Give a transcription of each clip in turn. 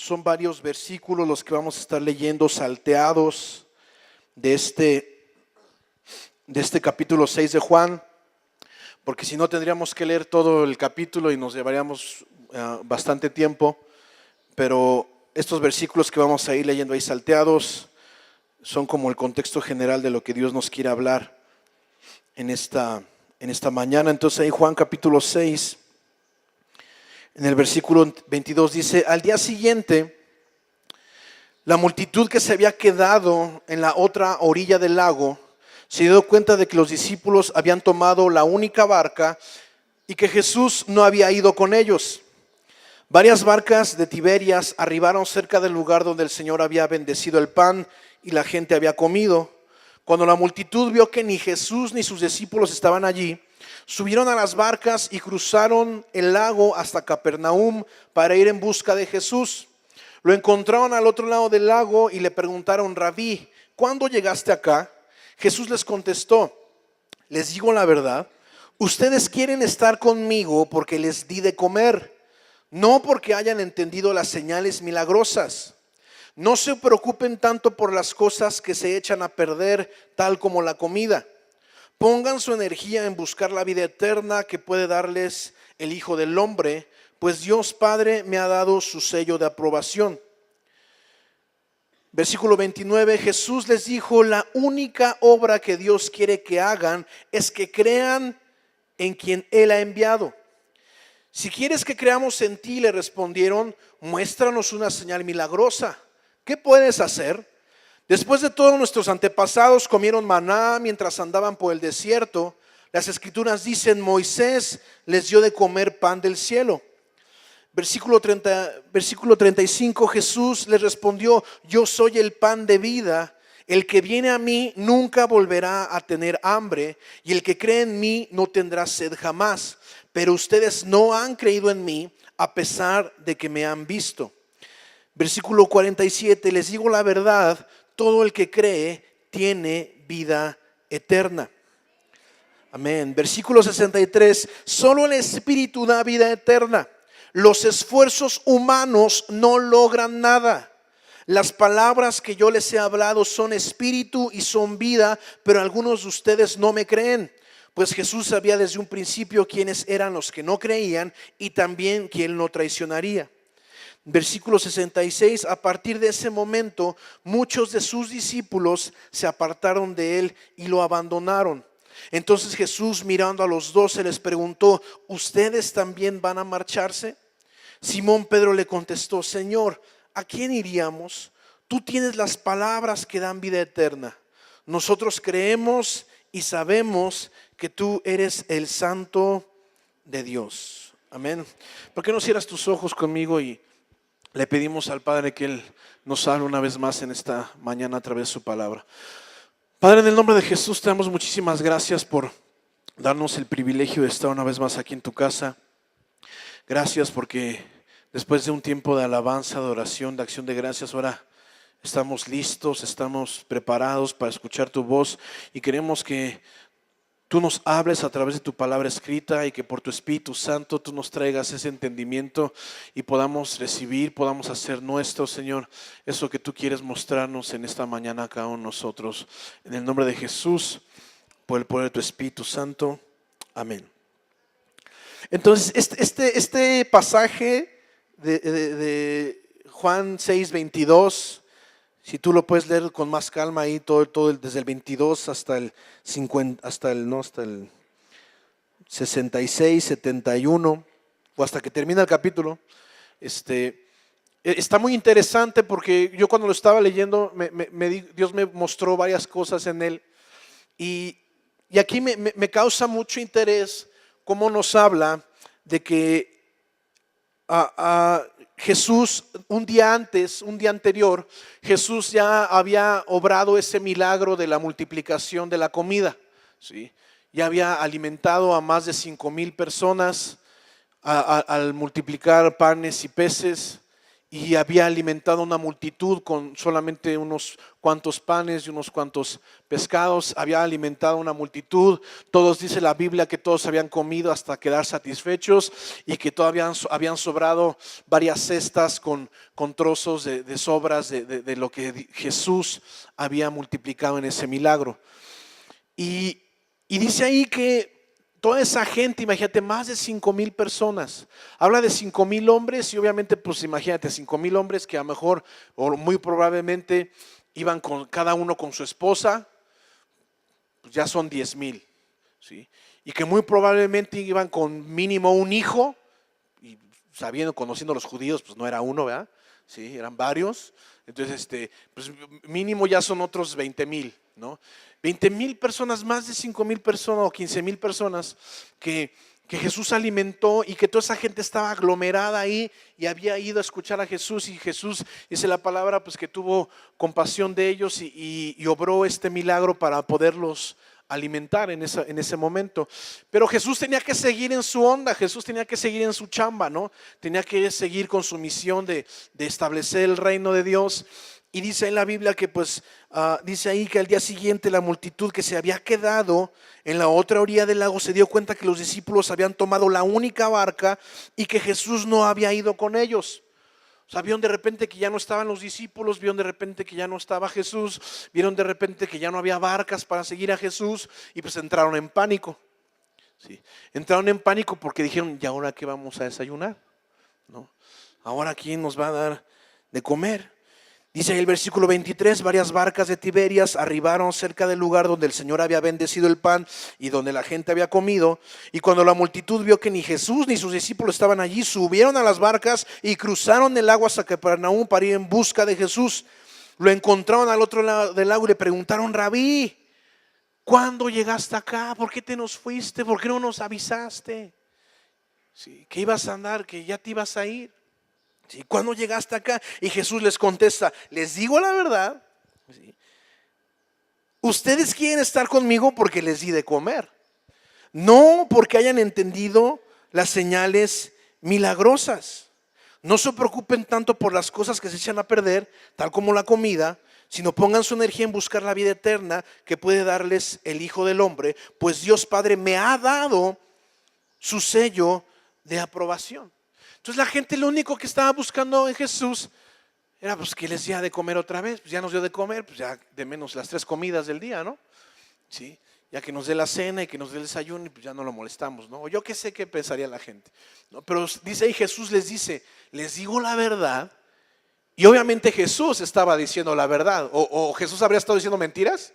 Son varios versículos los que vamos a estar leyendo salteados de este capítulo 6 de Juan, porque si no tendríamos que leer todo el capítulo y nos llevaríamos bastante tiempo, pero estos versículos que vamos a ir leyendo ahí salteados son como el contexto general de lo que Dios nos quiere hablar en esta mañana. Entonces ahí Juan capítulo 6, en el versículo 22 dice: al día siguiente, la multitud que se había quedado en la otra orilla del lago se dio cuenta de que los discípulos habían tomado la única barca y que Jesús no había ido con ellos. Varias barcas de Tiberias arribaron cerca del lugar donde el Señor había bendecido el pan y la gente había comido. Cuando la multitud vio que ni Jesús ni sus discípulos estaban allí, subieron a las barcas y cruzaron el lago hasta Capernaum para ir en busca de Jesús. Lo encontraron al otro lado del lago y le preguntaron: Rabí, ¿cuándo llegaste acá? Jesús les contestó: les digo la verdad, ustedes quieren estar conmigo porque les di de comer, no porque hayan entendido las señales milagrosas. No se preocupen tanto por las cosas que se echan a perder, tal como la comida. Pongan su energía en buscar la vida eterna que puede darles el Hijo del Hombre, pues Dios Padre me ha dado su sello de aprobación. Versículo 29, Jesús les dijo: la única obra que Dios quiere que hagan es que crean en quien Él ha enviado. Si quieres que creamos en ti, le respondieron, muéstranos una señal milagrosa. ¿Qué puedes hacer? Después de todo, nuestros antepasados comieron maná mientras andaban por el desierto. Las escrituras dicen: Moisés les dio de comer pan del cielo. Versículo 35, Jesús les respondió: yo soy el pan de vida. El que viene a mí nunca volverá a tener hambre, y el que cree en mí no tendrá sed jamás. Pero ustedes no han creído en mí a pesar de que me han visto. Versículo 47, les digo la verdad, todo el que cree tiene vida eterna. Amén. Versículo 63, solo el Espíritu da vida eterna. Los esfuerzos humanos no logran nada. Las palabras que yo les he hablado son espíritu y son vida, pero algunos de ustedes no me creen. Pues Jesús sabía desde un principio quiénes eran los que no creían y también quién lo traicionaría. Versículo 66, a partir de ese momento, muchos de sus discípulos se apartaron de él y lo abandonaron. Entonces Jesús, mirando a los 12, les preguntó: ¿ustedes también van a marcharse? Simón Pedro le contestó: Señor, ¿a quién iríamos? Tú tienes las palabras que dan vida eterna. Nosotros creemos y sabemos que tú eres el Santo de Dios. Amén. ¿Por qué no cierras tus ojos conmigo y le pedimos al Padre que Él nos hable una vez más en esta mañana a través de su palabra? Padre, en el nombre de Jesús te damos muchísimas gracias por darnos el privilegio de estar una vez más aquí en tu casa. Gracias porque después de un tiempo de alabanza, de oración, de acción de gracias, ahora estamos listos, estamos preparados para escuchar tu voz y queremos que tú nos hables a través de tu palabra escrita y que por tu Espíritu Santo tú nos traigas ese entendimiento y podamos recibir, podamos hacer nuestro, Señor, eso que tú quieres mostrarnos en esta mañana a cada uno de nosotros. En el nombre de Jesús, por el poder de tu Espíritu Santo. Amén. Entonces, este pasaje de Juan 6:22, si tú lo puedes leer con más calma ahí, desde el 22 hasta el 50, hasta el 66, 71 o hasta que termina el capítulo. Está muy interesante porque yo cuando lo estaba leyendo, Dios me mostró varias cosas en él y aquí me causa mucho interés cómo nos habla de que Jesús un día anterior, Jesús ya había obrado ese milagro de la multiplicación de la comida, ¿sí? Ya había alimentado a más de 5,000 personas al multiplicar panes y peces, y había alimentado a una multitud con solamente unos cuantos panes y unos cuantos pescados. Había alimentado a una multitud. Todos, dice la Biblia, que todos habían comido hasta quedar satisfechos y que todavía habían sobrado varias cestas con trozos de sobras de lo que Jesús había multiplicado en ese milagro. Y dice ahí que toda esa gente, imagínate, más de 5,000 personas. Habla de 5,000 hombres y obviamente, pues imagínate, 5,000 hombres que a lo mejor, o muy probablemente, iban con cada uno con su esposa, pues ya son 10,000, ¿sí? Y que muy probablemente iban con mínimo un hijo, y sabiendo, conociendo a los judíos, pues no era uno, ¿verdad? Sí, eran varios. Entonces, pues mínimo ya son otros 20,000, ¿no? 20,000 personas, más de 5,000 personas o 15,000 personas que Jesús alimentó, y que toda esa gente estaba aglomerada ahí y había ido a escuchar a Jesús, y Jesús, dice la palabra, pues que tuvo compasión de ellos y obró este milagro para poderlos alimentar en ese momento. Pero Jesús tenía que seguir en su onda, Jesús tenía que seguir en su chamba, ¿no? Tenía que seguir con su misión de establecer el reino de Dios. Y dice en la Biblia que pues dice ahí que al día siguiente la multitud que se había quedado en la otra orilla del lago se dio cuenta que los discípulos habían tomado la única barca y que Jesús no había ido con ellos. O sea, vieron de repente que ya no estaban los discípulos, vieron de repente que ya no estaba Jesús, vieron de repente que ya no había barcas para seguir a Jesús, y pues entraron en pánico. ¿Sí? Entraron en pánico porque dijeron, ¿y ahora qué vamos a desayunar? ¿No? ¿Ahora quién nos va a dar de comer? Dice ahí el versículo 23, varias barcas de Tiberias arribaron cerca del lugar donde el Señor había bendecido el pan y donde la gente había comido. Y cuando la multitud vio que ni Jesús ni sus discípulos estaban allí, subieron a las barcas y cruzaron el agua hasta Capernaum para ir en busca de Jesús. Lo encontraron al otro lado del lago y le preguntaron, Rabí, ¿cuándo llegaste acá? ¿Por qué te nos fuiste? ¿Por qué no nos avisaste? Sí, que ibas a andar, que ya te ibas a ir. ¿Sí? ¿Cuándo llegaste acá? Y Jesús les contesta, les digo la verdad, ¿sí? Ustedes quieren estar conmigo porque les di de comer, no porque hayan entendido las señales milagrosas. No se preocupen tanto por las cosas que se echan a perder, tal como la comida, sino pongan su energía en buscar la vida eterna que puede darles el Hijo del Hombre, pues Dios Padre me ha dado su sello de aprobación. Entonces la gente lo único que estaba buscando en Jesús era pues que les diera de comer otra vez. Pues ya nos dio de comer, pues ya de menos las 3 comidas del día, ¿no? Sí, ya que nos dé la cena y que nos dé el desayuno, y pues ya no lo molestamos, ¿no? O yo qué sé qué pensaría la gente, ¿no? Pero dice ahí, Jesús les dice, les digo la verdad. Y obviamente Jesús estaba diciendo la verdad. ¿O Jesús habría estado diciendo mentiras?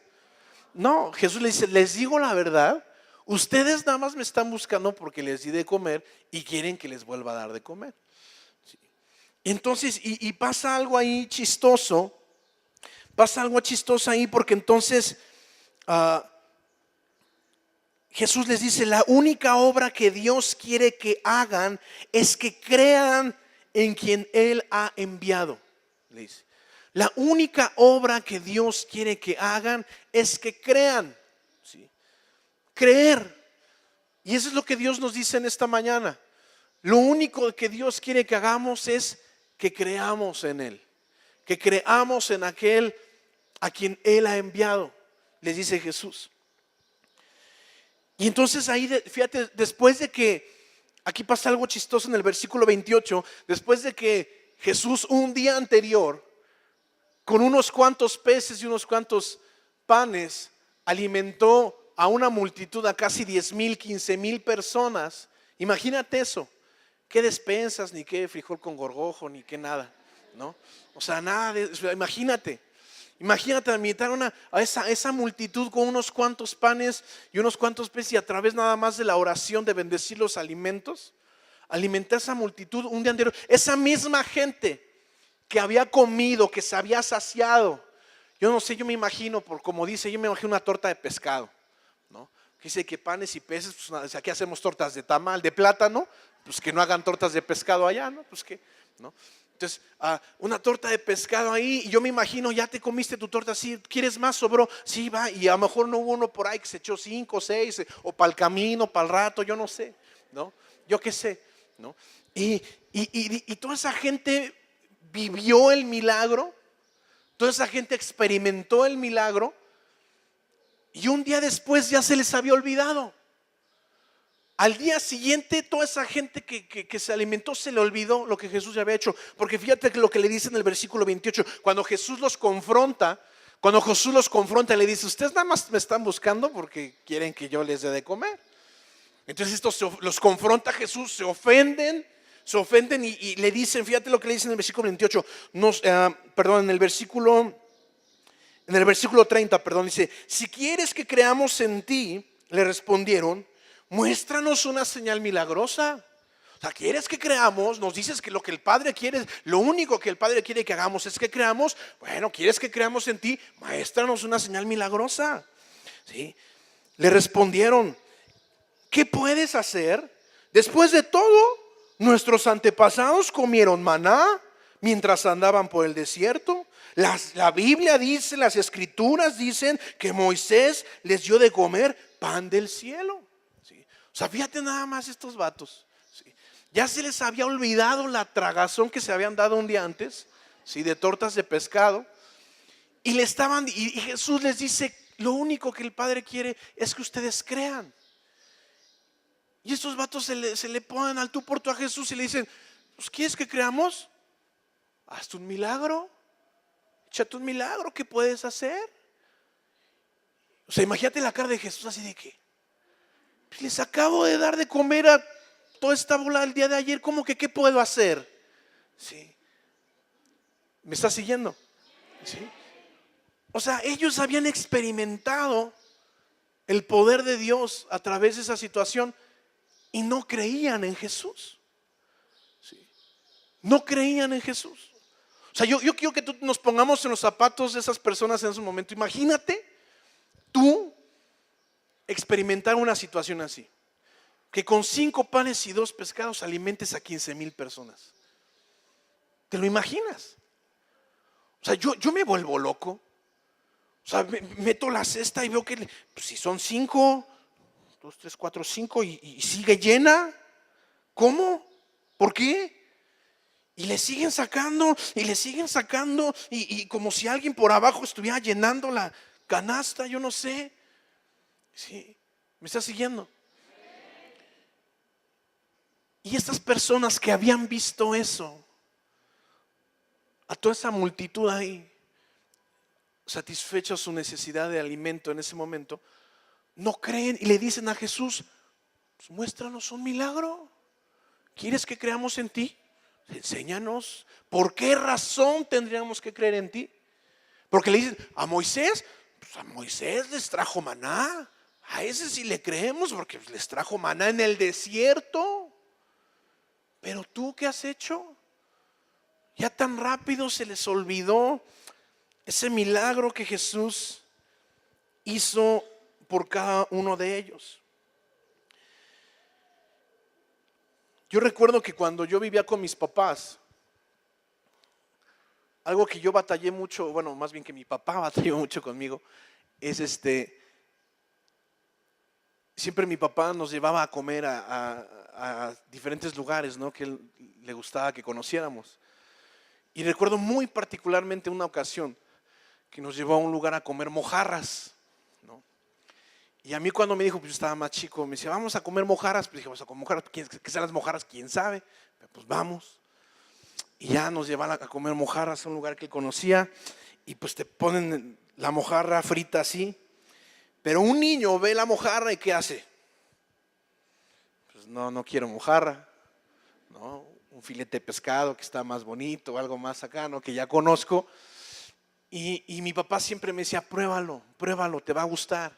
No, Jesús les dice, les digo la verdad. Ustedes nada más me están buscando porque les di de comer y quieren que les vuelva a dar de comer. Sí. Entonces, y pasa algo ahí chistoso. Pasa algo chistoso ahí porque entonces Jesús les dice, la única obra que Dios quiere que hagan es que crean en quien Él ha enviado. Le dice, la única obra que Dios quiere que hagan es que crean. ¿Sí? Creer. Y eso es lo que Dios nos dice en esta mañana. Lo único que Dios quiere que hagamos es que creamos en Él, que creamos en aquel a quien Él ha enviado, les dice Jesús. Y entonces ahí, fíjate, después de que, aquí pasa algo chistoso en el versículo 28, después de que Jesús un día anterior, con unos cuantos peces y unos cuantos panes, alimentó a una multitud, a casi 10,000, 15,000 personas. Imagínate eso. Qué despensas, ni qué frijol con gorgojo, ni qué nada, ¿no? O sea, nada de eso. Imagínate alimentar a esa multitud con unos cuantos panes y unos cuantos peces, y a través nada más de la oración de bendecir los alimentos, alimentar a esa multitud un día anterior. Esa misma gente que había comido, que se había saciado. Yo no sé, yo me imagino, por como dice, yo me imagino una torta de pescado, ¿no? Que dice que panes y peces, pues aquí hacemos tortas de tamal, de plátano, pues que no hagan tortas de pescado allá, ¿no? Pues que, ¿no? Entonces, una torta de pescado ahí, y yo me imagino, ya te comiste tu torta, sí, ¿quieres más? Sobró, sí, va, y a lo mejor no hubo uno por ahí que se echó 5, 6, o para el camino, para el rato, yo no sé, ¿no? Yo qué sé, ¿no? Y toda esa gente vivió el milagro, toda esa gente experimentó el milagro y un día después ya se les había olvidado. Al día siguiente toda esa gente que se alimentó se le olvidó lo que Jesús ya había hecho. Porque fíjate que lo que le dice en el versículo 28, cuando Jesús los confronta, le dice: ustedes nada más me están buscando porque quieren que yo les dé de comer. Entonces estos los confronta Jesús, se ofenden y le dicen, fíjate lo que le dicen en el versículo 28, en el versículo 30, dice: si quieres que creamos en ti, le respondieron, muéstranos una señal milagrosa. O sea, ¿quieres que creamos? Nos dices que lo que el Padre quiere, lo único que el Padre quiere que hagamos es que creamos. Bueno, ¿quieres que creamos en ti? Muéstranos una señal milagrosa. ¿Sí? Le respondieron: ¿qué puedes hacer? Después de todo, nuestros antepasados comieron maná mientras andaban por el desierto. La Biblia dice, las escrituras dicen que Moisés les dio de comer pan del cielo. ¿Sí? O sea, fíjate nada más estos vatos. ¿Sí? Ya se les había olvidado la tragazón que se habían dado un día antes, ¿sí? De tortas de pescado. Y Jesús les dice: lo único que el Padre quiere es que ustedes crean. Y estos vatos se le ponen al tú por tú a Jesús y le dicen: pues, ¿quieres que creamos? Hazte un milagro. Échate un milagro, ¿qué puedes hacer? O sea, imagínate la cara de Jesús así de que: pues les acabo de dar de comer a toda esta bola el día de ayer, ¿cómo que qué puedo hacer? ¿Sí? ¿Me estás siguiendo? ¿Sí? O sea, ellos habían experimentado el poder de Dios a través de esa situación y no creían en Jesús. ¿Sí? No creían en Jesús. O sea, yo quiero que tú nos pongamos en los zapatos de esas personas en ese momento. Imagínate tú experimentar una situación así, que con 5 panes y 2 pescados alimentes a 15,000 personas. ¿Te lo imaginas? O sea, yo me vuelvo loco. O sea, meto la cesta y veo que pues, si son 5, 2, 3, 4, 5 y sigue llena. ¿Cómo? ¿Por qué? Y le siguen sacando y como si alguien por abajo estuviera llenando la canasta, yo no sé. ¿Sí? ¿Me estás siguiendo? Y estas personas que habían visto eso, a toda esa multitud ahí, satisfecha su necesidad de alimento en ese momento, no creen y le dicen a Jesús: pues muéstranos un milagro. ¿Quieres que creamos en ti? Enséñanos. ¿Por qué razón tendríamos que creer en ti? Porque le dicen a Moisés: pues a Moisés les trajo maná. A ese sí le creemos porque les trajo maná en el desierto. Pero tú, ¿qué has hecho? Ya tan rápido se les olvidó ese milagro que Jesús hizo por cada uno de ellos. Yo recuerdo que cuando yo vivía con mis papás, algo que yo batallé mucho, bueno, más bien que mi papá batalló mucho conmigo, es siempre mi papá nos llevaba a comer a diferentes lugares, ¿no? Que él le gustaba que conociéramos. Y recuerdo muy particularmente una ocasión que nos llevó a un lugar a comer mojarras, ¿no? Y a mí cuando me dijo, pues yo estaba más chico, me decía: vamos a comer mojarras. Pues dije: vamos a comer mojarras. ¿Qué son las mojarras? ¿Quién sabe? Pero pues vamos. Y ya nos llevan a comer mojarras a un lugar que él conocía. Y pues te ponen la mojarra frita así. Pero un niño ve la mojarra y ¿qué hace? Pues no quiero mojarra, ¿no? Un filete de pescado que está más bonito, algo más acá, ¿no? Que ya conozco. Y mi papá siempre me decía: pruébalo, te va a gustar.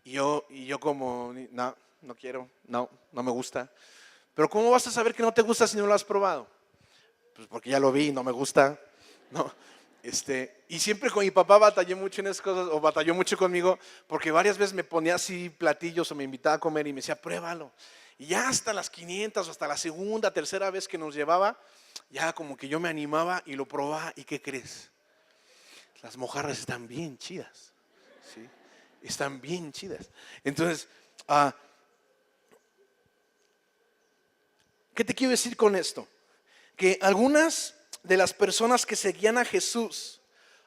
Y yo como: no quiero, no me gusta. Pero ¿cómo vas a saber que no te gusta si no lo has probado? Pues porque ya lo vi, no me gusta, ¿no? Y siempre con mi papá batallé mucho en esas cosas, o batalló mucho conmigo, porque varias veces me ponía así platillos o me invitaba a comer y me decía: pruébalo. Y ya hasta las 500 o hasta la segunda, tercera vez que nos llevaba, ya como que yo me animaba y lo probaba. ¿Y qué crees? Las mojarras están bien chidas, ¿sí? Están bien chidas. Entonces, ¿qué te quiero decir con esto? Que algunas de las personas que seguían a Jesús,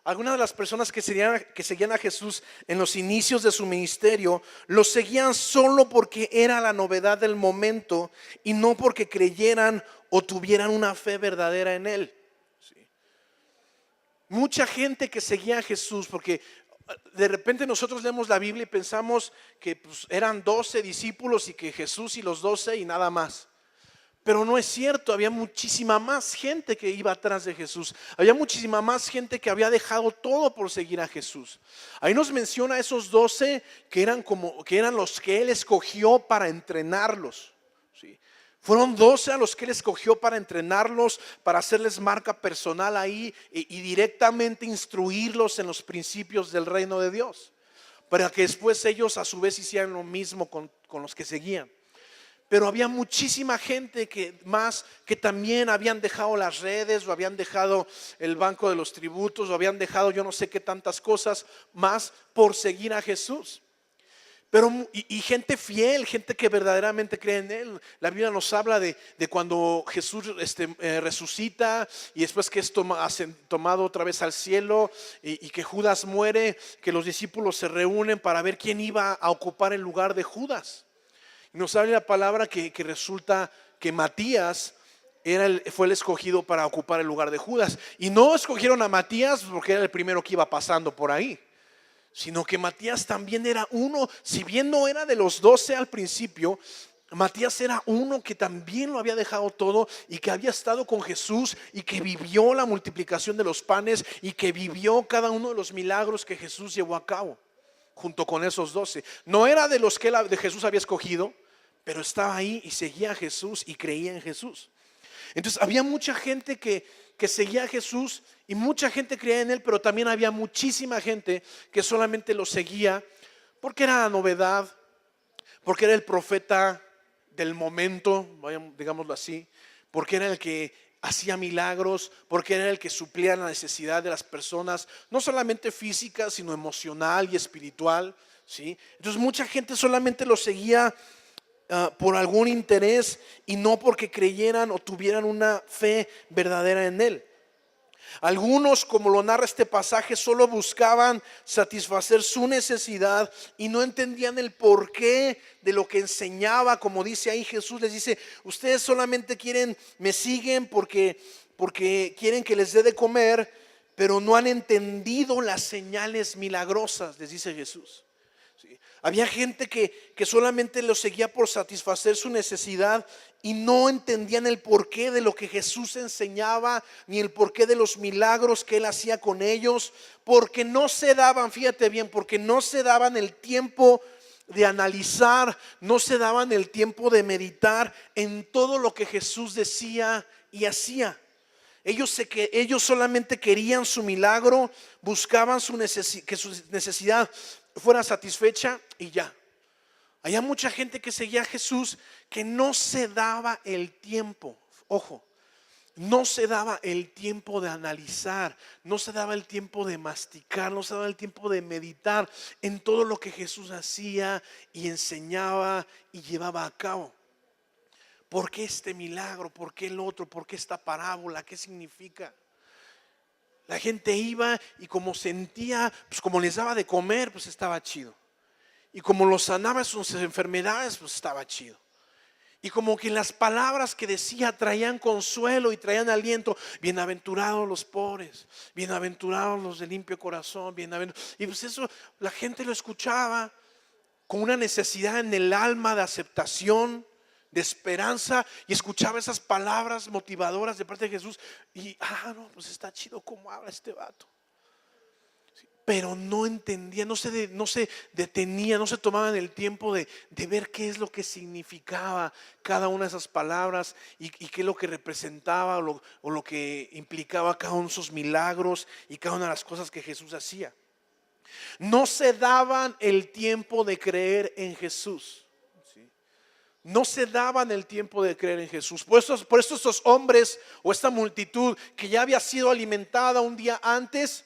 algunas de las personas que seguían a Jesús en los inicios de su ministerio, lo seguían solo porque era la novedad del momento y no porque creyeran o tuvieran una fe verdadera en Él. Sí. Mucha gente que seguía a Jesús, porque de repente nosotros leemos la Biblia y pensamos que pues, eran 12 discípulos y que Jesús y los 12 y nada más. Pero no es cierto, había muchísima más gente que iba atrás de Jesús. Había muchísima más gente que había dejado todo por seguir a Jesús. Ahí nos menciona a esos 12 que eran los que Él escogió para entrenarlos. ¿Sí? Fueron 12 a los que Él escogió para entrenarlos, para hacerles marca personal ahí y directamente instruirlos en los principios del reino de Dios. Para que después ellos a su vez hicieran lo mismo con los que seguían. Pero había muchísima gente que también habían dejado las redes, o habían dejado el banco de los tributos, o habían dejado yo no sé qué tantas cosas más por seguir a Jesús. Pero y gente fiel, gente que verdaderamente cree en Él. La Biblia nos habla de cuando Jesús resucita y después que es tomado otra vez al cielo y que Judas muere, que los discípulos se reúnen para ver quién iba a ocupar el lugar de Judas. Nos habla la palabra que resulta que Matías fue el escogido para ocupar el lugar de Judas. Y no escogieron a Matías porque era el primero que iba pasando por ahí, sino que Matías también era uno, si bien no era de los 12 al principio, Matías era uno que también lo había dejado todo y que había estado con Jesús y que vivió la multiplicación de los panes y que vivió cada uno de los milagros que Jesús llevó a cabo junto con esos 12. No era de los que de Jesús había escogido, pero estaba ahí y seguía a Jesús y creía en Jesús. Entonces había mucha gente que seguía a Jesús y mucha gente creía en Él, pero también había muchísima gente que solamente lo seguía porque era la novedad, porque era el profeta del momento, digámoslo así, porque era el que hacía milagros, porque era el que suplía la necesidad de las personas, no solamente física, sino emocional y espiritual, ¿sí? Entonces mucha gente solamente lo seguía por algún interés y no porque creyeran o tuvieran una fe verdadera en Él. Algunos, como lo narra este pasaje, solo buscaban satisfacer su necesidad y no entendían el porqué de lo que enseñaba. Como dice ahí Jesús, les dice: ustedes solamente me siguen porque quieren que les dé de comer, pero no han entendido las señales milagrosas, les dice Jesús. ¿Sí? Había gente que solamente lo seguía por satisfacer su necesidad y no entendían el porqué de lo que Jesús enseñaba, ni el porqué de los milagros que Él hacía con ellos, porque no se daban, fíjate bien, porque no se daban el tiempo de analizar, no se daban el tiempo de meditar en todo lo que Jesús decía y hacía. Ellos solamente querían su milagro, buscaban que su necesidad fuera satisfecha y ya. Había mucha gente que seguía a Jesús que no se daba el tiempo, ojo, no se daba el tiempo de analizar, no se daba el tiempo de masticar, no se daba el tiempo de meditar en todo lo que Jesús hacía y enseñaba y llevaba a cabo. ¿Por qué este milagro? ¿Por qué el otro? ¿Por qué esta parábola? ¿Qué significa? La gente iba y como sentía, pues como les daba de comer, pues estaba chido. Y como los sanaba sus enfermedades, pues estaba chido. Y como que las palabras que decía traían consuelo y traían aliento. Bienaventurados los pobres, bienaventurados los de limpio corazón, bienaventurados. Y pues eso la gente lo escuchaba con una necesidad en el alma de aceptación, de esperanza, y escuchaba esas palabras motivadoras de parte de Jesús. Y no, pues está chido cómo habla este vato. Pero no entendía, no se detenía, no se tomaban el tiempo de ver qué es lo que significaba cada una de esas palabras y qué es lo que representaba o lo que implicaba cada uno de esos milagros y cada una de las cosas que Jesús hacía. No se daban el tiempo de creer en Jesús. No se daban el tiempo de creer en Jesús. Por eso estos hombres o esta multitud que ya había sido alimentada un día antes,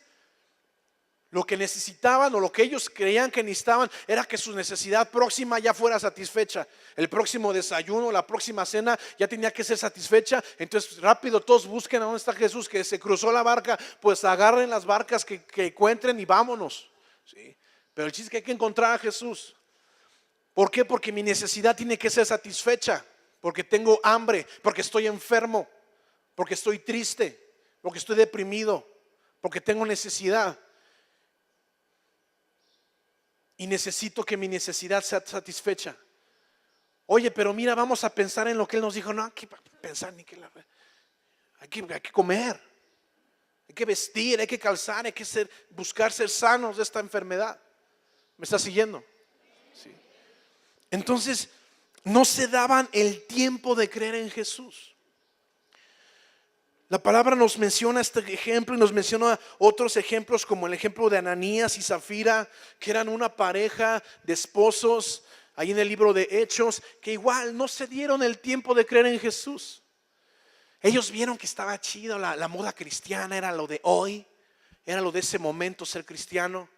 Lo que necesitaban o lo que ellos creían que necesitaban era que su necesidad próxima ya fuera satisfecha. El próximo desayuno, la próxima cena ya tenía que ser satisfecha. Entonces rápido todos busquen a dónde está Jesús, que se cruzó la barca. Pues agarren las barcas que encuentren y vámonos, ¿sí? Pero el chiste es que hay que encontrar a Jesús. ¿Por qué? Porque mi necesidad tiene que ser satisfecha. Porque tengo hambre, porque estoy enfermo, porque estoy triste, porque estoy deprimido, porque tengo necesidad. Y necesito que mi necesidad sea satisfecha. Oye, pero mira, vamos a pensar en lo que Él nos dijo. No hay que pensar ni que hay que comer, hay que vestir, hay que calzar, hay que buscar ser sanos de esta enfermedad. ¿Me está siguiendo? Sí. Entonces, no se daban el tiempo de creer en Jesús. La palabra nos menciona este ejemplo y nos menciona otros ejemplos como el ejemplo de Ananías y Zafira, que eran una pareja de esposos ahí en el libro de Hechos, que igual no se dieron el tiempo de creer en Jesús. Ellos vieron que estaba chido, la moda cristiana era lo de hoy, era lo de ese momento ser cristiano.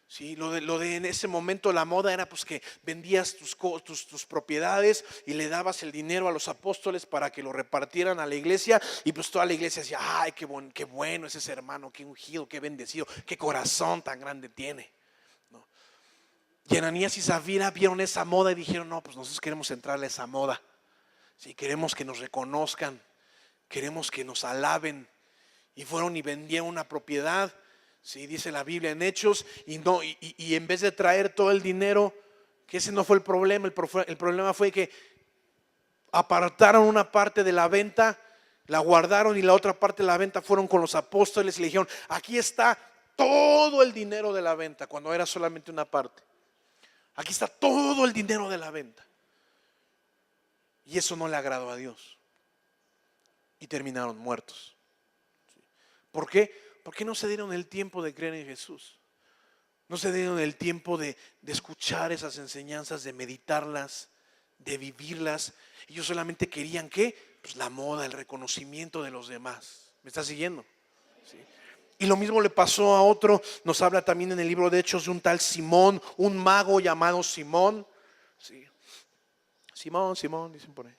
Sí, lo de en ese momento la moda era pues que vendías tus propiedades y le dabas el dinero a los apóstoles para que lo repartieran a la iglesia, y pues toda la iglesia decía, ay, qué bueno es ese hermano, qué ungido, qué bendecido, qué corazón tan grande tiene, ¿no? Y Ananías y Zafira vieron esa moda y dijeron, no, pues nosotros queremos entrarle a esa moda, sí, queremos que nos reconozcan, queremos que nos alaben, y fueron y vendieron una propiedad. Sí, dice la Biblia en Hechos, y en vez de traer todo el dinero, que ese no fue el problema, el problema fue que apartaron una parte de la venta, la guardaron, y la otra parte de la venta fueron con los apóstoles y le dijeron, aquí está todo el dinero de la venta, cuando era solamente una parte. Aquí está todo el dinero de la venta. Y eso no le agradó a Dios, y terminaron muertos. ¿Por qué? Porque no se dieron el tiempo de creer en Jesús. No se dieron el tiempo de escuchar esas enseñanzas, de meditarlas, de vivirlas. Ellos solamente querían ¿qué? Pues la moda, el reconocimiento de los demás. ¿Me está siguiendo? ¿Sí? Y lo mismo le pasó a otro. Nos habla también en el libro de Hechos de un tal Simón, un mago llamado Simón. ¿Sí? Simón, dicen por ahí.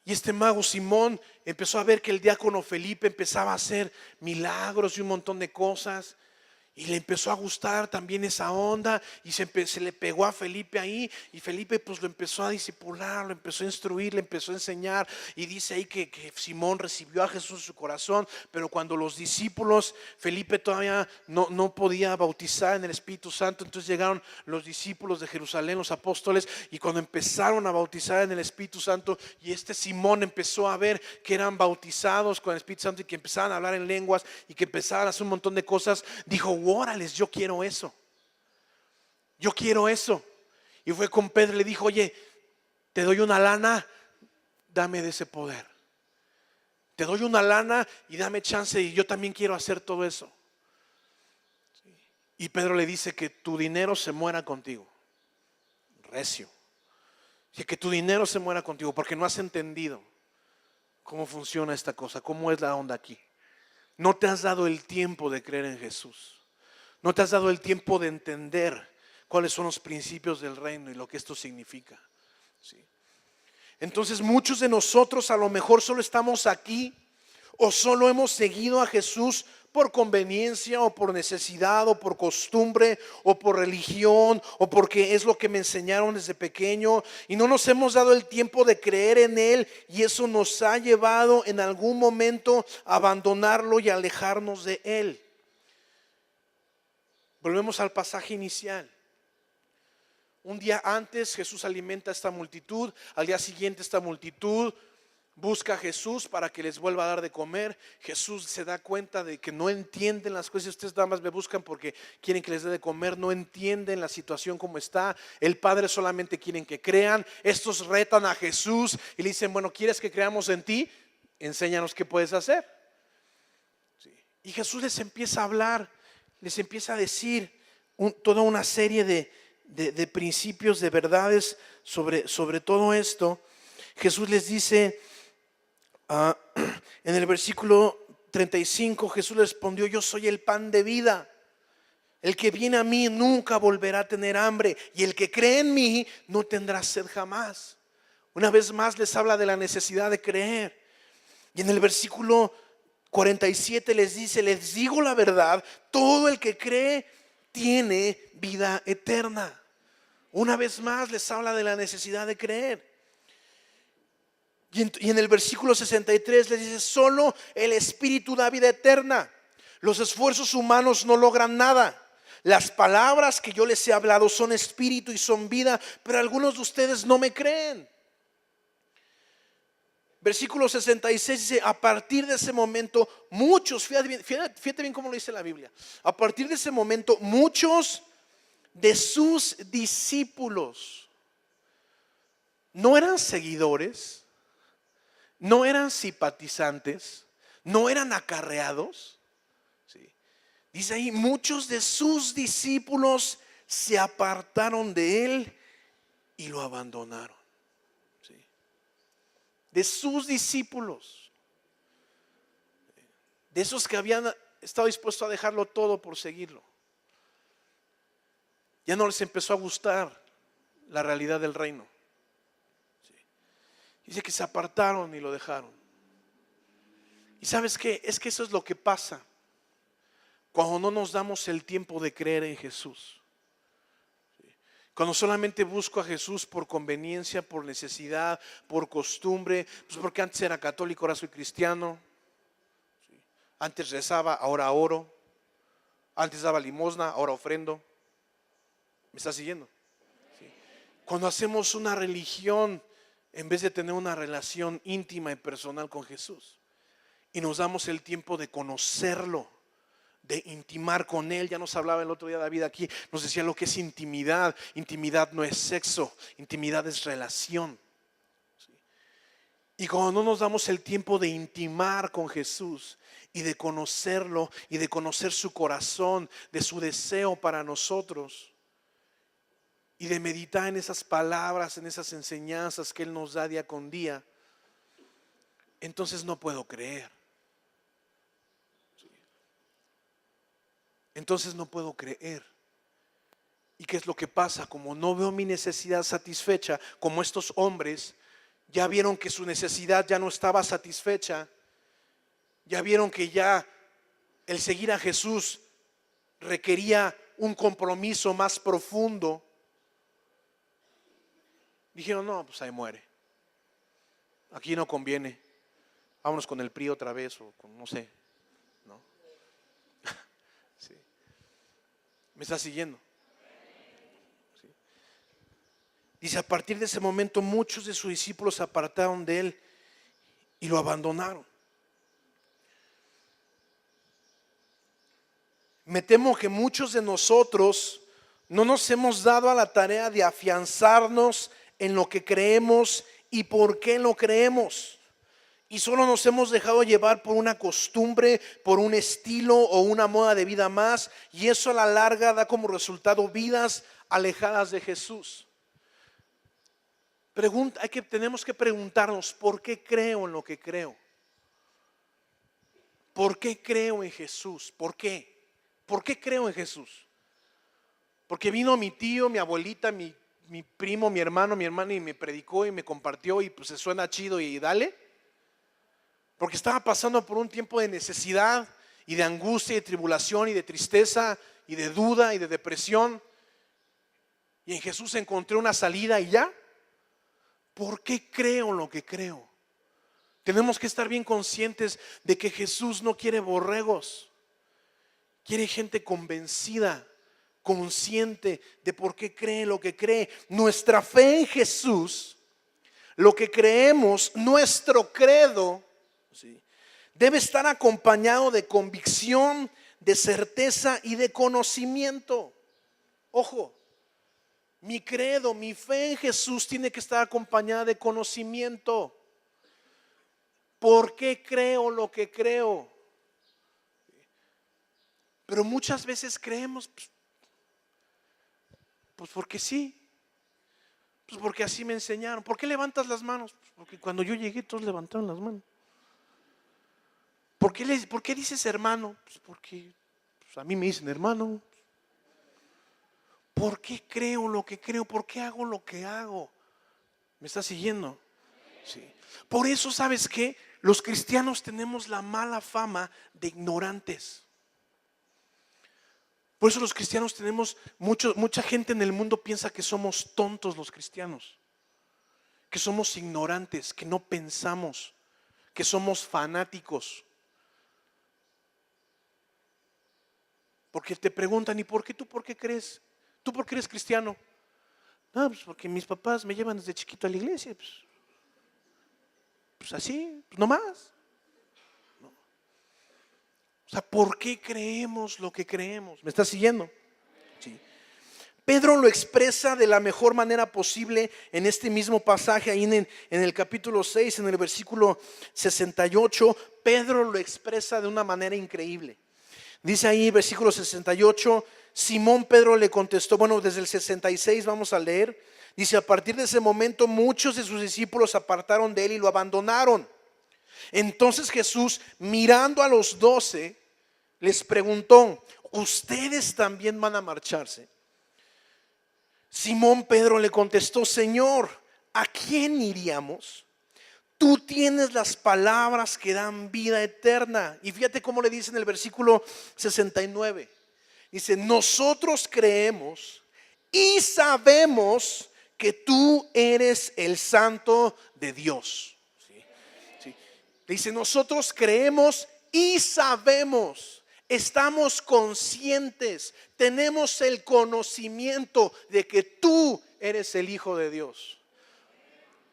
Y este mago Simón empezó a ver que el diácono Felipe empezaba a hacer milagros y un montón de cosas. Y le empezó a gustar también esa onda, y se le pegó a Felipe ahí, y Felipe pues lo empezó a discipular, lo empezó a instruir, le empezó a enseñar. Y dice ahí que Simón recibió a Jesús en su corazón, pero cuando los discípulos, Felipe todavía no podía bautizar en el Espíritu Santo. Entonces llegaron los discípulos de Jerusalén, los apóstoles, y cuando empezaron a bautizar en el Espíritu Santo, y este Simón empezó a ver que eran bautizados con el Espíritu Santo y que empezaban a hablar en lenguas y que empezaban a hacer un montón de cosas, dijo, órales, yo quiero eso. Yo quiero eso. Y fue con Pedro y le dijo, oye, te doy una lana, dame de ese poder. Te doy una lana y dame chance, y yo también quiero hacer todo eso. Y Pedro le dice que tu dinero se muera contigo. Recio. Que tu dinero se muera contigo, porque no has entendido cómo funciona esta cosa, cómo es la onda aquí. No te has dado el tiempo de creer en Jesús. No te has dado el tiempo de entender cuáles son los principios del reino y lo que esto significa. ¿Sí? Entonces muchos de nosotros a lo mejor solo estamos aquí, o solo hemos seguido a Jesús por conveniencia, o por necesidad, o por costumbre, o por religión, o porque es lo que me enseñaron desde pequeño, y no nos hemos dado el tiempo de creer en Él, y eso nos ha llevado en algún momento a abandonarlo y a alejarnos de Él. Volvemos al pasaje inicial. Un día antes Jesús alimenta a esta multitud, al día siguiente esta multitud busca a Jesús para que les vuelva a dar de comer. Jesús se da cuenta de que no entienden las cosas. Ustedes nada más me buscan porque quieren que les dé de comer, no entienden la situación como está. El Padre solamente quieren que crean. Estos retan a Jesús y le dicen, bueno, ¿quieres que creamos en ti? Enséñanos qué puedes hacer. Sí. Y Jesús les empieza a hablar, les empieza a decir toda una serie de principios, de verdades sobre todo esto. Jesús les dice en el versículo 35 Jesús le respondió: yo soy el pan de vida. El que viene a mí nunca volverá a tener hambre, y el que cree en mí no tendrá sed jamás. Una vez más les habla de la necesidad de creer. Y en el versículo 47 les dice: les digo la verdad, todo el que cree tiene vida eterna. Una vez más les habla de la necesidad de creer. Y en el versículo 63 les dice: solo el Espíritu da vida eterna. Los esfuerzos humanos no logran nada. Las palabras que yo les he hablado son espíritu y son vida, pero algunos de ustedes no me creen. Versículo 66 dice: a partir de ese momento muchos, fíjate bien cómo lo dice la Biblia, a partir de ese momento muchos de sus discípulos no eran seguidores, no eran simpatizantes, no eran acarreados. Dice ahí: muchos de sus discípulos se apartaron de él y lo abandonaron. ¿Sí? De sus discípulos, de esos que habían estado dispuestos a dejarlo todo por seguirlo, ya no les empezó a gustar la realidad del reino. ¿Sí? Dice que se apartaron y lo dejaron. ¿Y sabes qué? Es que eso es lo que pasa cuando no nos damos el tiempo de creer en Jesús. Cuando solamente busco a Jesús por conveniencia, por necesidad, por costumbre, pues porque antes era católico, ahora soy cristiano. Antes rezaba, ahora oro. Antes daba limosna, ahora ofrendo. ¿Me está siguiendo? Cuando hacemos una religión en vez de tener una relación íntima y personal con Jesús, y nos damos el tiempo de conocerlo, de intimar con él. Ya nos hablaba el otro día David aquí, nos decía lo que es intimidad. Intimidad no es sexo, intimidad es relación. Y cuando no nos damos el tiempo de intimar con Jesús y de conocerlo y de conocer su corazón, de su deseo para nosotros, y de meditar en esas palabras, en esas enseñanzas que él nos da día con día, entonces no puedo creer. Entonces no puedo creer. ¿Y qué es lo que pasa? Como no veo mi necesidad satisfecha, como estos hombres ya vieron que su necesidad ya no estaba satisfecha, ya vieron que ya el seguir a Jesús requería un compromiso más profundo, dijeron: no, pues ahí muere, aquí no conviene, vámonos con el PRI otra vez, o con no sé, ¿no? Sí. ¿Me está siguiendo? Sí. Dice: a partir de ese momento muchos de sus discípulos se apartaron de él y lo abandonaron. Me temo que muchos de nosotros no nos hemos dado a la tarea de afianzarnos en lo que creemos y por qué lo creemos. Y solo nos hemos dejado llevar por una costumbre, por un estilo o una moda de vida más. Y eso a la larga da como resultado vidas alejadas de Jesús. Tenemos que preguntarnos: ¿por qué creo en lo que creo? ¿Por qué creo en Jesús? ¿Por qué? ¿Por qué creo en Jesús? Porque vino mi tío, mi abuelita, mi primo, mi hermano, mi hermana, y me predicó y me compartió, y pues se suena chido y dale. Porque estaba pasando por un tiempo de necesidad y de angustia y de tribulación y de tristeza y de duda y de depresión, y en Jesús encontré una salida. Y ya. ¿Por qué creo lo que creo? Tenemos que estar bien conscientes de que Jesús no quiere borregos, quiere gente convencida, consciente de por qué cree lo que cree. Nuestra fe en Jesús, lo que creemos, nuestro credo, ¿sí?, debe estar acompañado de convicción, de certeza y de conocimiento. Ojo, mi credo, mi fe en Jesús tiene que estar acompañada de conocimiento. ¿Por qué creo lo que creo? Pero muchas veces creemos pues porque sí, pues porque así me enseñaron. ¿Por qué levantas las manos? Pues porque cuando yo llegué todos levantaron las manos. ¿Por qué dices hermano? Pues porque a mí me dicen hermano. ¿Por qué creo lo que creo? ¿Por qué hago lo que hago? ¿Me estás siguiendo? Sí. Por eso, ¿sabes qué? Los cristianos tenemos la mala fama de ignorantes. Por eso los cristianos tenemos mucha gente en el mundo piensa que somos tontos los cristianos, que somos ignorantes, que no pensamos, que somos fanáticos. Porque te preguntan, ¿y por qué tú por qué crees? ¿Tú por qué eres cristiano? No, pues porque mis papás me llevan desde chiquito a la iglesia. Pues así, pues no más. No. O sea, ¿por qué creemos lo que creemos? ¿Me estás siguiendo? Sí. Pedro lo expresa de la mejor manera posible en este mismo pasaje, ahí en el capítulo 6, en el versículo 68. Pedro lo expresa de una manera increíble. Dice ahí, versículo 68, Simón Pedro le contestó, bueno, desde el 66 vamos a leer. Dice, a partir de ese momento muchos de sus discípulos se apartaron de él y lo abandonaron. Entonces Jesús, mirando a los 12, les preguntó, ¿ustedes también van a marcharse? Simón Pedro le contestó, Señor, ¿a quién iríamos? Tú tienes las palabras que dan vida eterna. Y fíjate cómo le dice en el versículo 69. Dice, nosotros creemos y sabemos que tú eres el Santo de Dios. ¿Sí? ¿Sí? Dice, nosotros creemos y sabemos, estamos conscientes, tenemos el conocimiento de que tú eres el Hijo de Dios.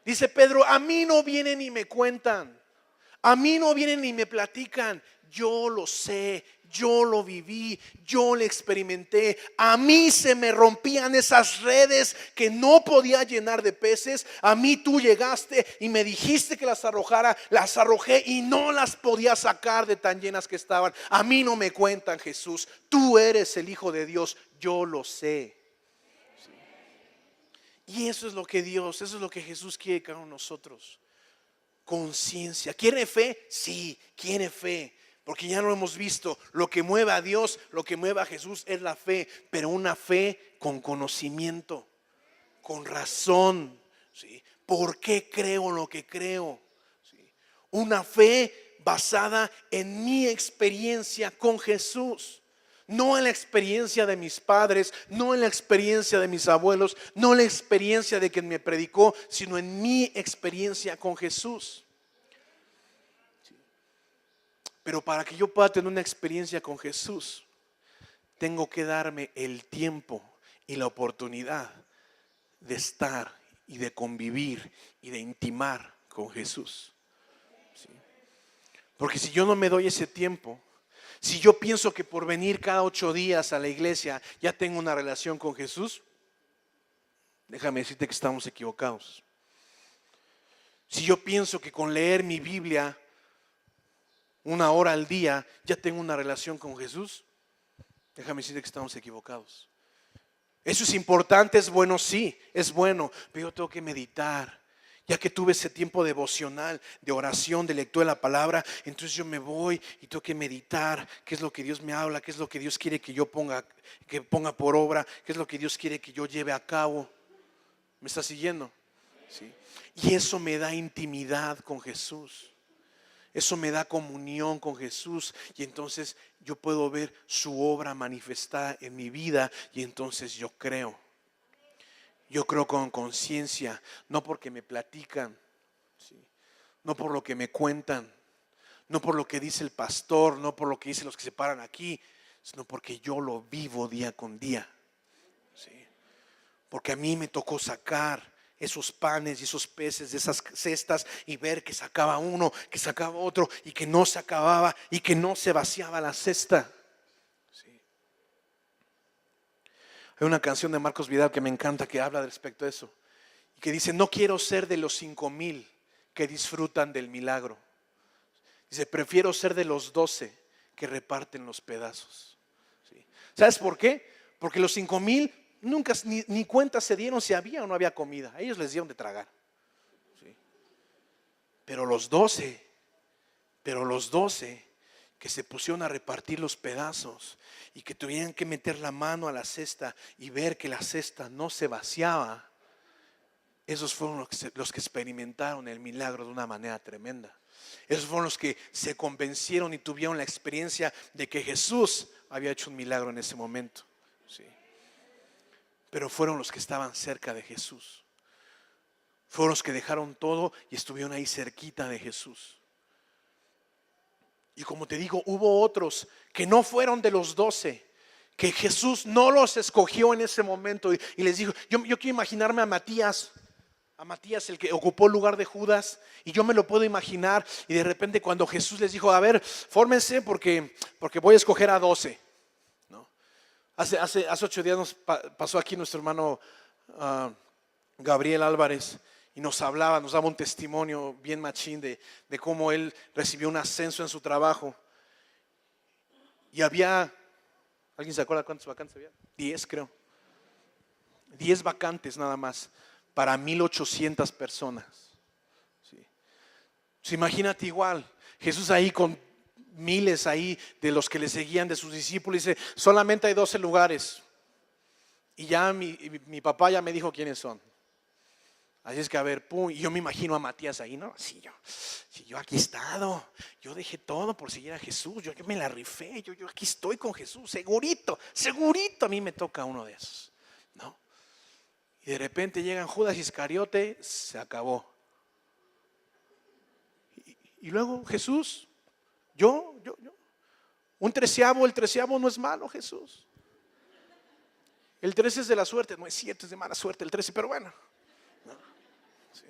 Dice Pedro, a mí no vienen y me cuentan, a mí no vienen y me platican, yo lo sé, yo lo viví, yo lo experimenté. A mí se me rompían esas redes que no podía llenar de peces. A mí tú llegaste y me dijiste que las arrojara, las arrojé y no las podía sacar de tan llenas que estaban. A mí no me cuentan, Jesús, tú eres el Hijo de Dios, yo lo sé. Y eso es lo que Dios, eso es lo que Jesús quiere cada uno de nosotros. Conciencia. ¿Quiere fe? Sí, quiere fe. Porque ya lo hemos visto. Lo que mueve a Dios, lo que mueve a Jesús es la fe. Pero una fe con conocimiento, con razón. ¿Sí? ¿Por qué creo lo que creo? ¿Sí? Una fe basada en mi experiencia con Jesús. No en la experiencia de mis padres, no en la experiencia de mis abuelos, no en la experiencia de quien me predicó, sino en mi experiencia con Jesús. Pero para que yo pueda tener una experiencia con Jesús, tengo que darme el tiempo y la oportunidad de estar y de convivir y de intimar con Jesús. ¿Sí? Porque si yo no me doy ese tiempo, si yo pienso que por venir cada 8 días a la iglesia ya tengo una relación con Jesús, déjame decirte que estamos equivocados. Si yo pienso que con leer mi Biblia 1 hora al día ya tengo una relación con Jesús, déjame decirte que estamos equivocados. Eso es importante, es bueno, sí, es bueno, pero yo tengo que meditar. Ya que tuve ese tiempo devocional, de oración, de lectura de la palabra, entonces yo me voy y tengo que meditar qué es lo que Dios me habla, qué es lo que Dios quiere que yo ponga por obra, qué es lo que Dios quiere que yo lleve a cabo. ¿Me está siguiendo? ¿Sí? Y eso me da intimidad con Jesús. Eso me da comunión con Jesús y entonces yo puedo ver su obra manifestada en mi vida y entonces yo creo. Yo creo con conciencia, no porque me platican, ¿sí? No por lo que me cuentan, no por lo que dice el pastor, no por lo que dicen los que se paran aquí, sino porque yo lo vivo día con día, ¿sí? Porque a mí me tocó sacar esos panes y esos peces de esas cestas y ver que sacaba uno, que sacaba otro y que no se acababa y que no se vaciaba la cesta. Hay una canción de Marcos Vidal que me encanta que habla respecto a eso y que dice, no quiero ser de los 5,000 que disfrutan del milagro. Dice, prefiero ser de los 12 que reparten los pedazos. ¿Sí? ¿Sabes por qué? Porque los 5,000 nunca ni cuenta se dieron si había o no había comida. A ellos les dieron de tragar. ¿Sí? Pero los 12 que se pusieron a repartir los pedazos y que tuvieran que meter la mano a la cesta y ver que la cesta no se vaciaba, esos fueron los que experimentaron el milagro de una manera tremenda. Esos fueron los que se convencieron y tuvieron la experiencia de que Jesús había hecho un milagro en ese momento. Sí. Pero fueron los que estaban cerca de Jesús. Fueron los que dejaron todo y estuvieron ahí cerquita de Jesús. Y como te digo, hubo otros que no fueron de los 12, que Jesús no los escogió en ese momento y les dijo, yo quiero imaginarme a Matías, el que ocupó el lugar de Judas, y yo me lo puedo imaginar, y de repente cuando Jesús les dijo, a ver, fórmense porque voy a escoger a 12, ¿no? Hace 8 días nos pasó aquí nuestro hermano Gabriel Álvarez, y nos daba un testimonio bien machín de cómo él recibió un ascenso en su trabajo. Y había, ¿alguien se acuerda cuántas vacantes había? 10 creo. 10 vacantes nada más para 1,800 personas. Sí. Pues imagínate igual, Jesús ahí con miles ahí de los que le seguían, de sus discípulos, dice, solamente hay 12 lugares. Y ya mi papá ya me dijo quiénes son. Así es que a ver, pum, y yo me imagino a Matías ahí, ¿no? Si yo aquí he estado, yo dejé todo por seguir a Jesús, yo me la rifé, yo aquí estoy con Jesús, segurito a mí me toca uno de esos, ¿no? Y de repente llegan Judas Iscariote, se acabó. Y luego Jesús, un 13avo, el 13avo no es malo, Jesús. El 13 es de la suerte, no es cierto, es de mala suerte el 13, pero bueno. Sí.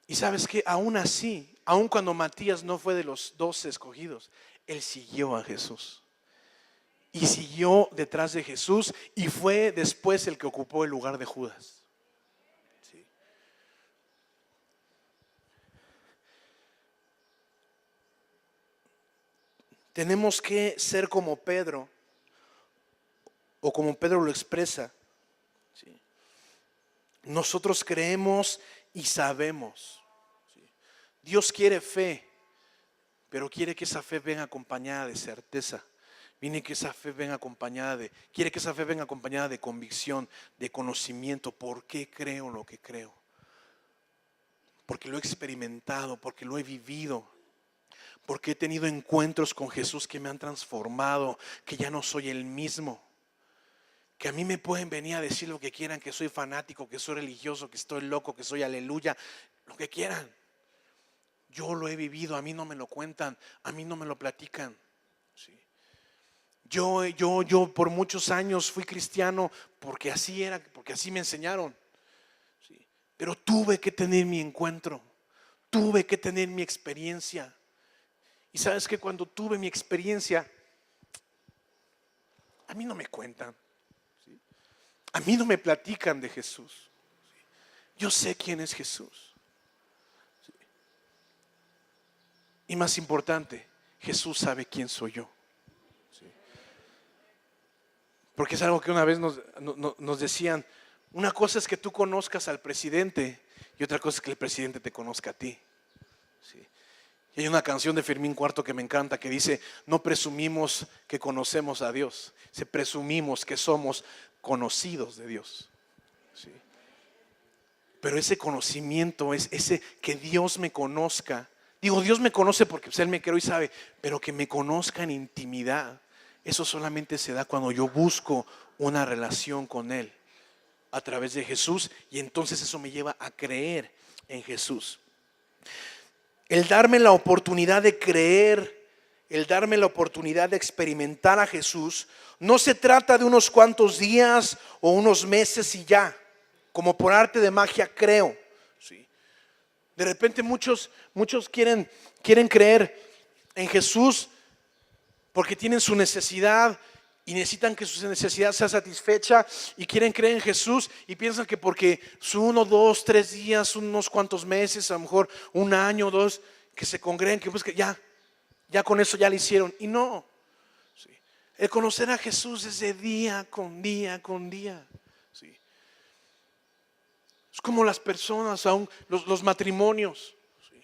Y sabes que aún así, aún cuando Matías no fue de los 12 escogidos, él siguió a Jesús. Y siguió detrás de Jesús y fue después el que ocupó el lugar de Judas. Sí. Tenemos que ser como Pedro, o como Pedro lo expresa. Sí. Nosotros creemos y sabemos. Sí. Dios quiere fe, pero quiere que esa fe venga acompañada de certeza. Quiere que esa fe venga acompañada de convicción, de conocimiento. ¿Por qué creo lo que creo? Porque lo he experimentado, porque lo he vivido, porque he tenido encuentros con Jesús que me han transformado, que ya no soy el mismo. Que a mí me pueden venir a decir lo que quieran, que soy fanático, que soy religioso, que estoy loco, que soy aleluya, lo que quieran. Yo lo he vivido, a mí no me lo cuentan, a mí no me lo platican. Sí. Yo por muchos años fui cristiano porque así era, porque así me enseñaron. Sí. Pero tuve que tener mi encuentro, tuve que tener mi experiencia. Y sabes que cuando tuve mi experiencia, a mí no me cuentan. A mí no me platican de Jesús. Yo sé quién es Jesús. Y más importante, Jesús sabe quién soy yo. Porque es algo que una vez nos decían, una cosa es que tú conozcas al presidente y otra cosa es que el presidente te conozca a ti. Y hay una canción de Fermín Cuarto que me encanta que dice, no presumimos que conocemos a Dios, presumimos que somos conocidos de Dios. ¿Sí? Pero ese conocimiento es ese que Dios me conozca. Digo, Dios me conoce porque Él me creó y sabe, pero que me conozca en intimidad, eso solamente se da cuando yo busco una relación con Él a través de Jesús, y entonces eso me lleva a creer en Jesús. El darme la oportunidad de creer, el darme la oportunidad de experimentar a Jesús, no se trata de unos cuantos días o unos meses y ya, como por arte de magia creo. ¿Sí? De repente muchos quieren creer en Jesús porque tienen su necesidad y necesitan que su necesidad sea satisfecha y quieren creer en Jesús y piensan que porque son 1, 2, 3 días, unos cuantos meses, a lo mejor un año, 2, que se congreguen, que pues que ya con eso ya lo hicieron. Y no, ¿sí? El conocer a Jesús es de día con día con día. ¿Sí? Es como las personas, aún los matrimonios. ¿Sí?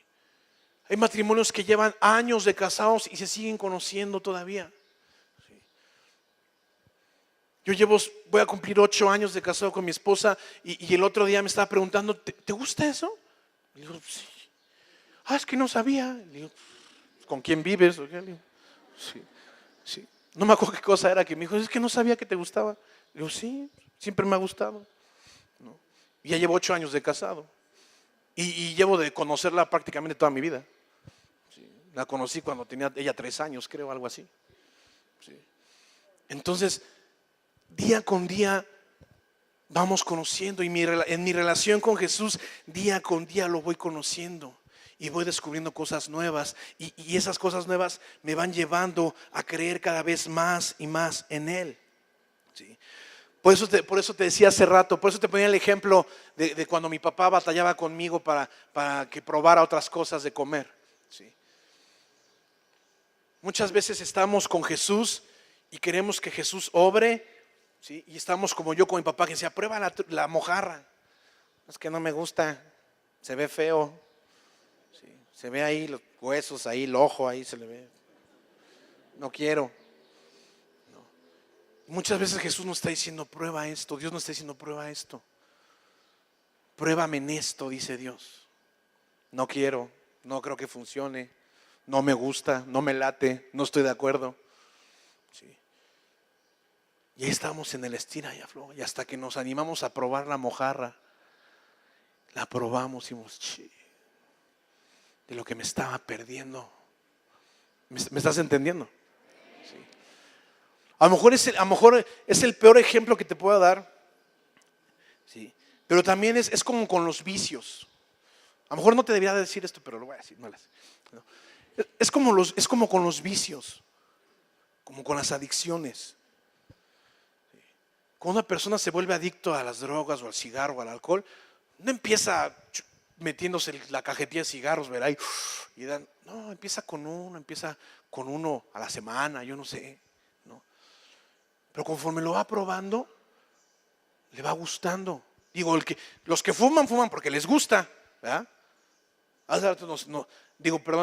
Hay matrimonios que llevan años de casados y se siguen conociendo todavía. Voy a cumplir 8 años de casado con mi esposa y el otro día me estaba preguntando, ¿te gusta eso? Le digo, sí. Es que no sabía. Le digo, ¿con quién vives? Le digo, sí, sí. No me acuerdo qué cosa era que me dijo, es que no sabía que te gustaba. Le digo, sí, siempre me ha gustado. ¿No? Y ya llevo 8 años de casado. Y llevo de conocerla prácticamente toda mi vida. Sí. La conocí cuando tenía ella 3 años, creo, algo así. Sí. Entonces, día con día vamos conociendo y en mi relación con Jesús, día con día lo voy conociendo y voy descubriendo cosas nuevas y esas cosas nuevas me van llevando a creer cada vez más y más en Él. ¿Sí? Por eso te decía hace rato, por eso te ponía el ejemplo de cuando mi papá batallaba conmigo para que probara otras cosas de comer. ¿Sí? Muchas veces estamos con Jesús y queremos que Jesús obre. ¿Sí? Y estamos como yo con mi papá que decía, prueba la mojarra. Es que no me gusta, se ve feo. ¿Sí? Se ve ahí los huesos, ahí el ojo, ahí se le ve. No quiero. No. Muchas veces Jesús nos está diciendo, prueba esto. Dios nos está diciendo, prueba esto. Pruébame en esto, dice Dios. No quiero, no creo que funcione. No me gusta, no me late, no estoy de acuerdo. ¿Sí? Y ahí estamos en el estira y afloja. Y hasta que nos animamos a probar la mojarra, la probamos y dijimos, de lo que me estaba perdiendo. ¿Me estás entendiendo? Sí. A lo mejor es el peor ejemplo que te pueda dar. Sí. Pero también es como con los vicios. A lo mejor no te debería decir esto, pero lo voy a decir. No. Es como con los vicios, como con las adicciones. Cuando una persona se vuelve adicto a las drogas o al cigarro o al alcohol, no empieza metiéndose la cajetilla de cigarros, ¿verdad? No, empieza con uno a la semana, yo no sé, ¿no? Pero conforme lo va probando, le va gustando. Digo, los que fuman porque les gusta, ¿verdad?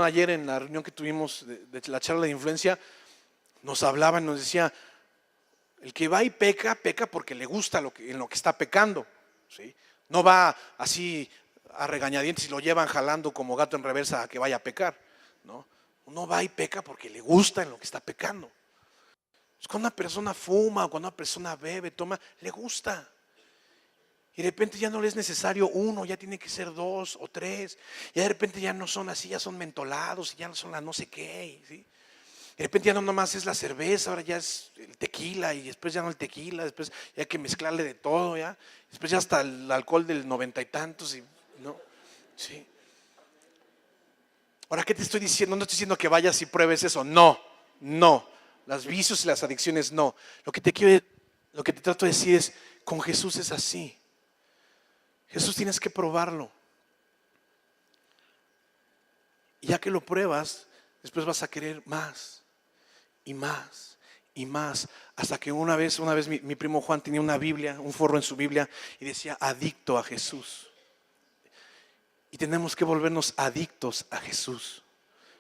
Ayer en la reunión que tuvimos de la charla de influencia, nos hablaban, nos decía, el que va y peca porque le gusta en lo que está pecando. ¿Sí? No va así a regañadientes y lo llevan jalando como gato en reversa a que vaya a pecar. ¿No? Uno va y peca porque le gusta en lo que está pecando. Cuando una persona fuma, cuando una persona bebe, toma, le gusta. Y de repente ya no le es necesario uno, ya tiene que ser 2 o 3. Y de repente ya no son así, ya son mentolados y ya no son la no sé qué. ¿Sí? De repente ya no nomás es la cerveza, ahora ya es el tequila y después ya no el tequila, después ya hay que mezclarle de todo, ya. Después ya hasta el alcohol del 90 y tantos y no. Sí. Ahora, ¿qué te estoy diciendo? No estoy diciendo que vayas y pruebes eso, no. Los vicios y las adicciones no. Lo que te trato de decir es, con Jesús es así. Jesús tienes que probarlo. Y ya que lo pruebas, después vas a querer más. Y más, y más, hasta que una vez mi primo Juan tenía una Biblia, un forro en su Biblia y decía adicto a Jesús. Y tenemos que volvernos adictos a Jesús.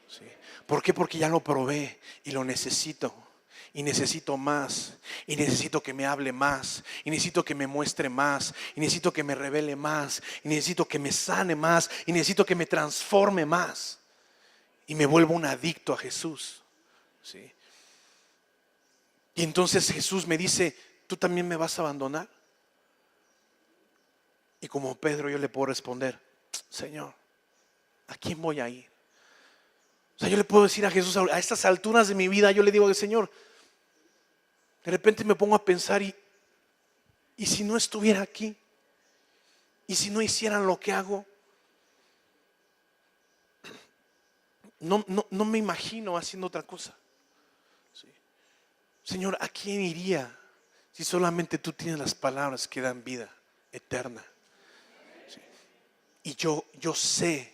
¿Sí? ¿Por qué? Porque ya lo probé y lo necesito. Y necesito más, y necesito que me hable más, y necesito que me muestre más, y necesito que me revele más, y necesito que me sane más, y necesito que me transforme más. Y me vuelvo un adicto a Jesús. ¿Sí? Y entonces Jesús me dice, ¿tú también me vas a abandonar? Y como Pedro yo le puedo responder, Señor, ¿a quién voy a ir? O sea, yo le puedo decir a Jesús a estas alturas de mi vida, yo le digo, Señor, de repente me pongo a pensar y si no estuviera aquí, y si no hicieran lo que hago, no me imagino haciendo otra cosa. ¿Sí? Señor, ¿a quién iría si solamente tú tienes las palabras que dan vida eterna? ¿Sí? Y yo sé,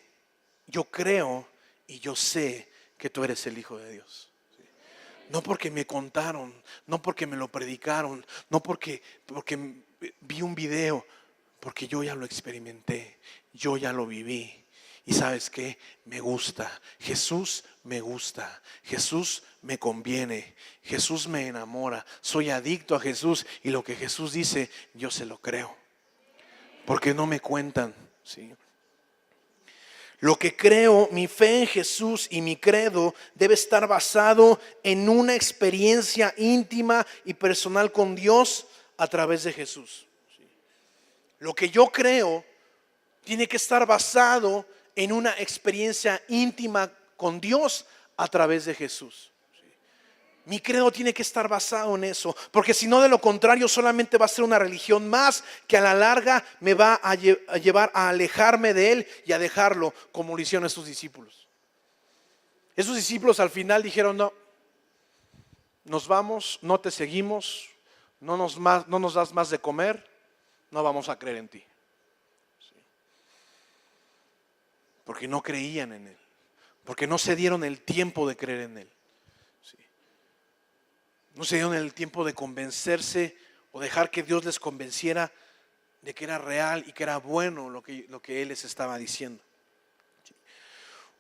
yo creo y yo sé que tú eres el Hijo de Dios. ¿Sí? No porque me contaron, no porque me lo predicaron, no porque vi un video, porque yo ya lo experimenté, yo ya lo viví. Y ¿sabes qué? Me gusta. Jesús me gusta. Jesús me conviene. Jesús me enamora. Soy adicto a Jesús y lo que Jesús dice, yo se lo creo. Porque no me cuentan, ¿sí? Lo que creo, mi fe en Jesús y mi credo debe estar basado en una experiencia íntima y personal con Dios a través de Jesús. Lo que yo creo tiene que estar basado en una experiencia íntima con Dios a través de Jesús. Mi credo tiene que estar basado en eso, porque si no, de lo contrario solamente va a ser una religión más que a la larga me va a llevar a alejarme de Él y a dejarlo, como lo hicieron estos discípulos. Esos discípulos al final dijeron: no, nos vamos, no te seguimos, no nos das más de comer, no vamos a creer en ti. Porque no creían en Él, porque no se dieron el tiempo de creer en Él. No se dieron el tiempo de convencerse o dejar que Dios les convenciera de que era real y que era bueno lo que Él les estaba diciendo.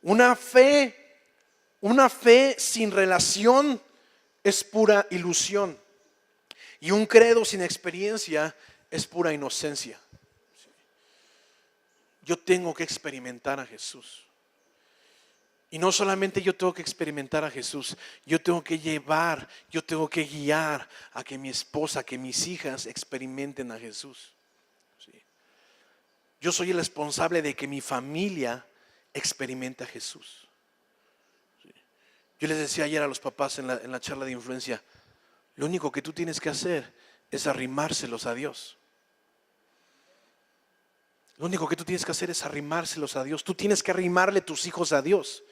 Una fe sin relación es pura ilusión, y un credo sin experiencia es pura inocencia. Yo tengo que experimentar a Jesús. Y no solamente yo tengo que experimentar a Jesús, yo tengo que guiar a que mi esposa, que mis hijas experimenten a Jesús. ¿Sí? Yo soy el responsable de que mi familia experimente a Jesús. ¿Sí? Yo les decía ayer a los papás en la charla de influencia, lo único que tú tienes que hacer es arrimárselos a Dios. Lo único que tú tienes que hacer es arrimárselos a Dios. Tú tienes que arrimarle tus hijos a Dios.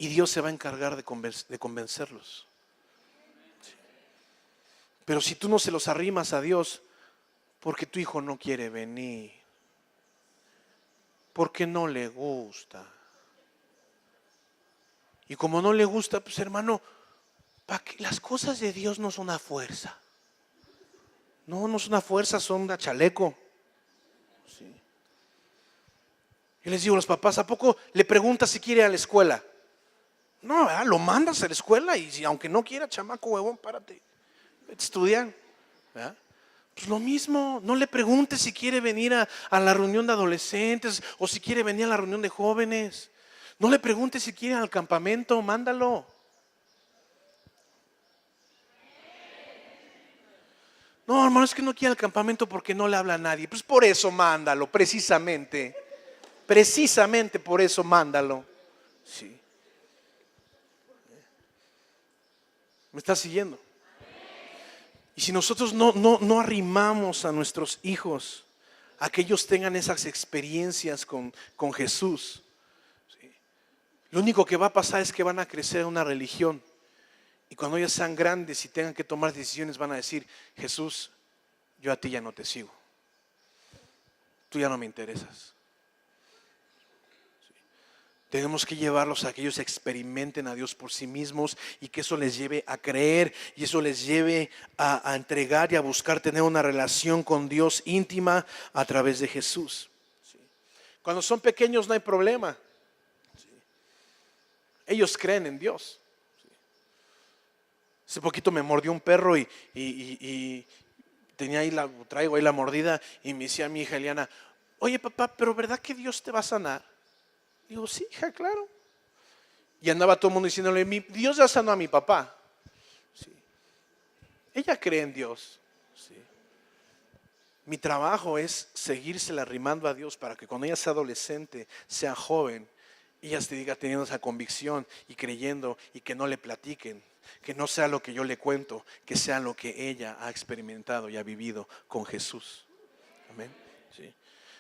Y Dios se va a encargar de convencerlos. Sí. Pero si tú no se los arrimas a Dios, porque tu hijo no quiere venir, porque no le gusta. Y como no le gusta, pues hermano, las cosas de Dios no son a fuerza. No son a fuerza, son a chaleco. Sí. Yo les digo a los papás, ¿a poco le preguntas si quiere ir a la escuela? No, ¿verdad? Lo mandas a la escuela y si, aunque no quiera, chamaco huevón, párate, estudiar. ¿Verdad? Pues lo mismo, no le preguntes si quiere venir a la reunión de adolescentes o si quiere venir a la reunión de jóvenes. No le preguntes si quiere ir al campamento, mándalo. No, hermano, es que no quiere al campamento porque no le habla a nadie. Pues por eso mándalo, precisamente. Precisamente por eso mándalo. Sí. ¿Me estás siguiendo? Y si nosotros no arrimamos a nuestros hijos a que ellos tengan esas experiencias con Jesús, ¿sí? Lo único que va a pasar es que van a crecer en una religión. Y cuando ellos sean grandes y tengan que tomar decisiones, van a decir: Jesús, yo a ti ya no te sigo. Tú ya no me interesas. Tenemos que llevarlos a que ellos experimenten a Dios por sí mismos y que eso les lleve a creer y eso les lleve a entregar y a buscar tener una relación con Dios íntima a través de Jesús. Cuando son pequeños no hay problema. Ellos creen en Dios. Hace poquito me mordió un perro y tenía traigo ahí la mordida y me decía mi hija Eliana: oye papá, pero ¿verdad que Dios te va a sanar? Digo: sí, hija, claro. Y andaba todo el mundo diciéndole: Dios ya sanó a mi papá. Sí. Ella cree en Dios. Sí. Mi trabajo es seguírsela arrimando a Dios para que cuando ella sea adolescente, sea joven, ella se diga teniendo esa convicción y creyendo, y que no le platiquen, que no sea lo que yo le cuento, que sea lo que ella ha experimentado y ha vivido con Jesús. Amén. Sí.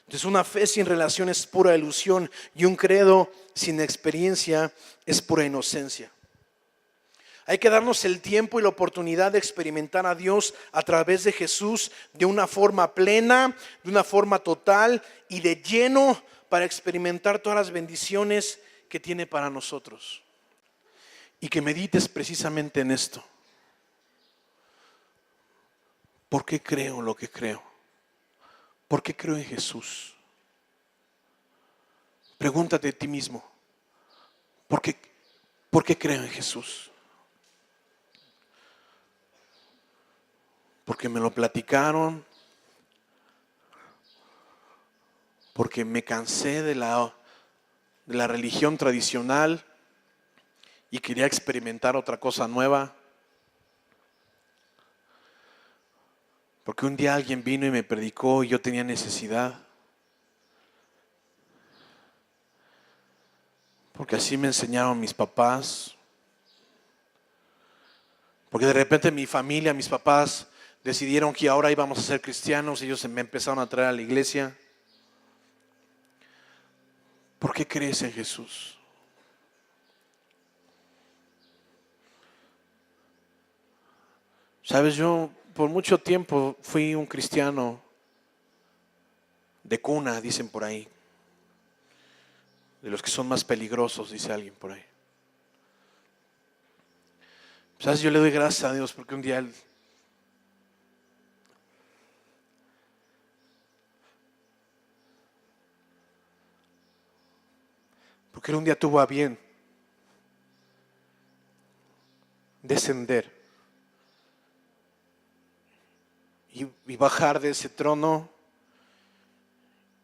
Entonces una fe sin relación es pura ilusión y un credo sin experiencia es pura inocencia. Hay que darnos el tiempo y la oportunidad de experimentar a Dios a través de Jesús de una forma plena, de una forma total y de lleno para experimentar todas las bendiciones que tiene para nosotros. Y que medites precisamente en esto. ¿Por qué creo lo que creo? ¿Por qué creo en Jesús? Pregúntate a ti mismo, ¿por qué creo en Jesús? ¿Porque me lo platicaron? ¿Porque me cansé de la religión tradicional y quería experimentar otra cosa nueva? ¿Porque un día alguien vino y me predicó y yo tenía necesidad? ¿Porque así me enseñaron mis papás? Porque de repente mi familia, mis papás decidieron que ahora íbamos a ser cristianos y ellos me empezaron a traer a la iglesia. ¿Por qué crees en Jesús? Sabes, yo por mucho tiempo fui un cristiano de cuna, dicen por ahí. De los que son más peligrosos, dice alguien por ahí. ¿Sabes? Yo le doy gracias a Dios porque un día Él un día tuvo a bien descender y bajar de ese trono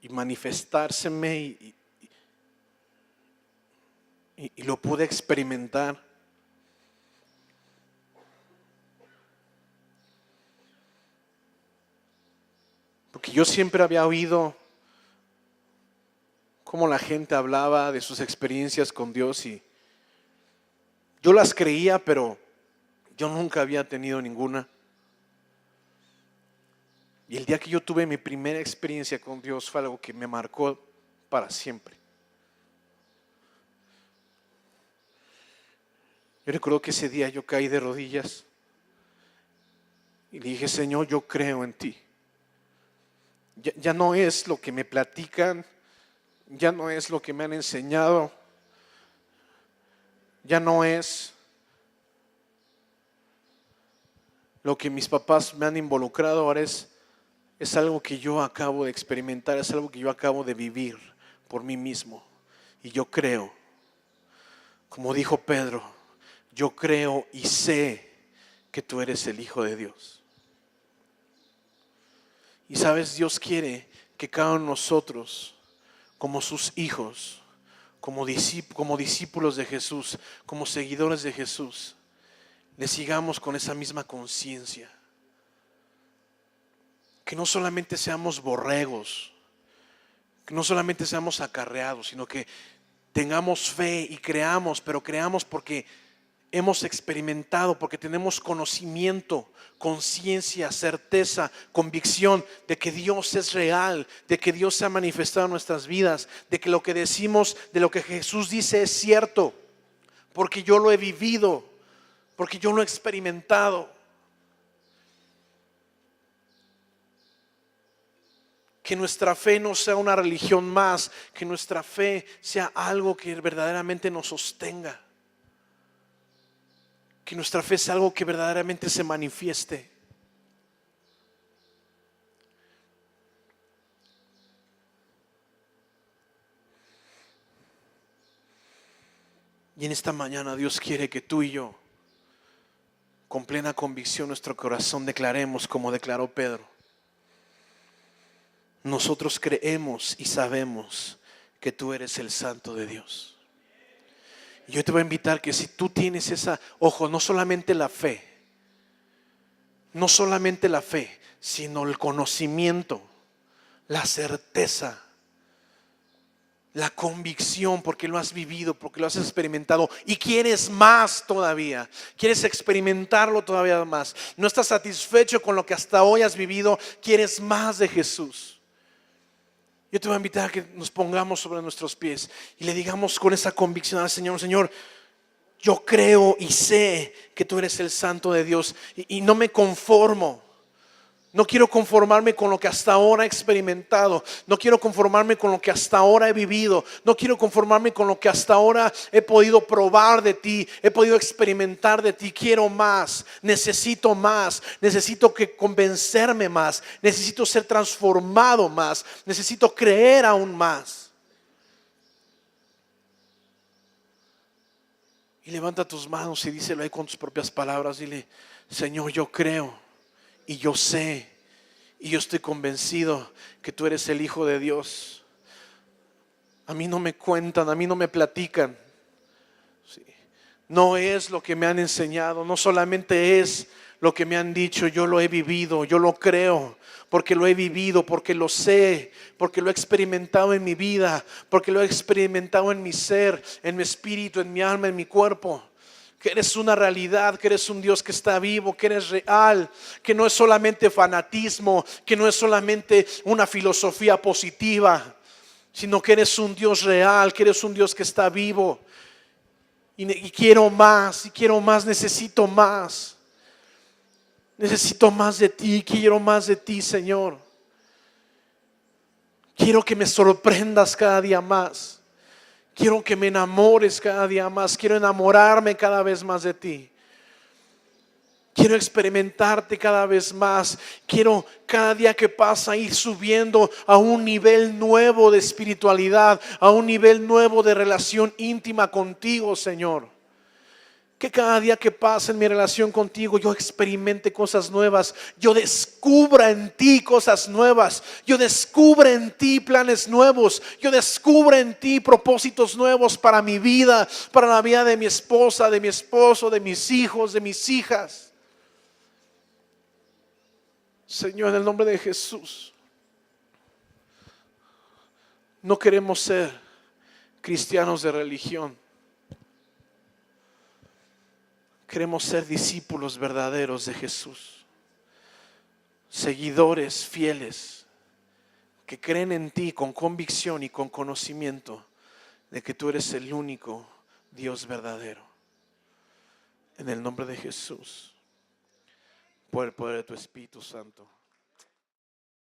y manifestárseme y lo pude experimentar. Porque yo siempre había oído cómo la gente hablaba de sus experiencias con Dios y yo las creía, pero yo nunca había tenido ninguna. Y el día que yo tuve mi primera experiencia con Dios fue algo que me marcó para siempre. Yo recuerdo que ese día yo caí de rodillas y le dije: Señor, yo creo en ti. Ya no es lo que me platican, ya no es lo que me han enseñado, ya no es lo que mis papás me han involucrado, ahora es algo que yo acabo de experimentar, es algo que yo acabo de vivir por mí mismo. Y yo creo, como dijo Pedro, yo creo y sé que tú eres el Hijo de Dios. Y sabes, Dios quiere que cada uno de nosotros, como sus hijos, como discípulos de Jesús, como seguidores de Jesús, le sigamos con esa misma conciencia. Que no solamente seamos borregos, que no solamente seamos acarreados, sino que tengamos fe y creamos, pero creamos porque hemos experimentado, porque tenemos conocimiento, conciencia, certeza, convicción de que Dios es real, de que Dios se ha manifestado en nuestras vidas, de que lo que decimos, de lo que Jesús dice es cierto, porque yo lo he vivido, porque yo lo he experimentado. Que nuestra fe no sea una religión más, que nuestra fe sea algo que verdaderamente nos sostenga. Que nuestra fe sea algo que verdaderamente se manifieste. Y en esta mañana Dios quiere que tú y yo, con plena convicción, nuestro corazón declaremos como declaró Pedro: nosotros creemos y sabemos que tú eres el Santo de Dios. Yo te voy a invitar que si tú tienes ojo, no solamente la fe, sino el conocimiento, la certeza, la convicción, porque lo has vivido, porque lo has experimentado y quieres más todavía, quieres experimentarlo todavía más. No estás satisfecho con lo que hasta hoy has vivido, quieres más de Jesús. Yo te voy a invitar a que nos pongamos sobre nuestros pies y le digamos con esa convicción al Señor: Señor, yo creo y sé que tú eres el Santo de Dios y no me conformo. No quiero conformarme con lo que hasta ahora he experimentado. No quiero conformarme con lo que hasta ahora he vivido. No quiero conformarme con lo que hasta ahora he podido probar de ti, he podido experimentar de ti. Quiero más, necesito que convencerme más, necesito ser transformado más, necesito creer aún más. Y levanta tus manos y díselo ahí con tus propias palabras. Dile: Señor, yo creo y yo sé y yo estoy convencido que tú eres el Hijo de Dios. A mí no me cuentan, a mí no me platican. Sí. No es lo que me han enseñado, no solamente es lo que me han dicho, yo lo he vivido, yo lo creo, porque lo he vivido, porque lo sé, porque lo he experimentado en mi vida, porque lo he experimentado en mi ser, en mi espíritu, en mi alma, en mi cuerpo. Que eres una realidad, que eres un Dios que está vivo, que eres real, que no es solamente fanatismo, que no es solamente una filosofía positiva, sino que eres un Dios real, que eres un Dios que está vivo. Y quiero más, necesito más. Necesito más de ti, quiero más de ti, Señor. Quiero que me sorprendas cada día más. Quiero que me enamores cada día más. Quiero enamorarme cada vez más de ti. Quiero experimentarte cada vez más. Quiero cada día que pasa ir subiendo a un nivel nuevo de espiritualidad, a un nivel nuevo de relación íntima contigo, Señor. Que cada día que pasa en mi relación contigo yo experimente cosas nuevas. Yo descubra en ti cosas nuevas. Yo descubra en ti planes nuevos. Yo descubra en ti propósitos nuevos para mi vida, para la vida de mi esposa, de mi esposo, de mis hijos, de mis hijas. Señor, en el nombre de Jesús, no queremos ser cristianos de religión. Queremos ser discípulos verdaderos de Jesús, seguidores fieles que creen en ti con convicción y con conocimiento de que tú eres el único Dios verdadero. En el nombre de Jesús, por el poder de tu Espíritu Santo.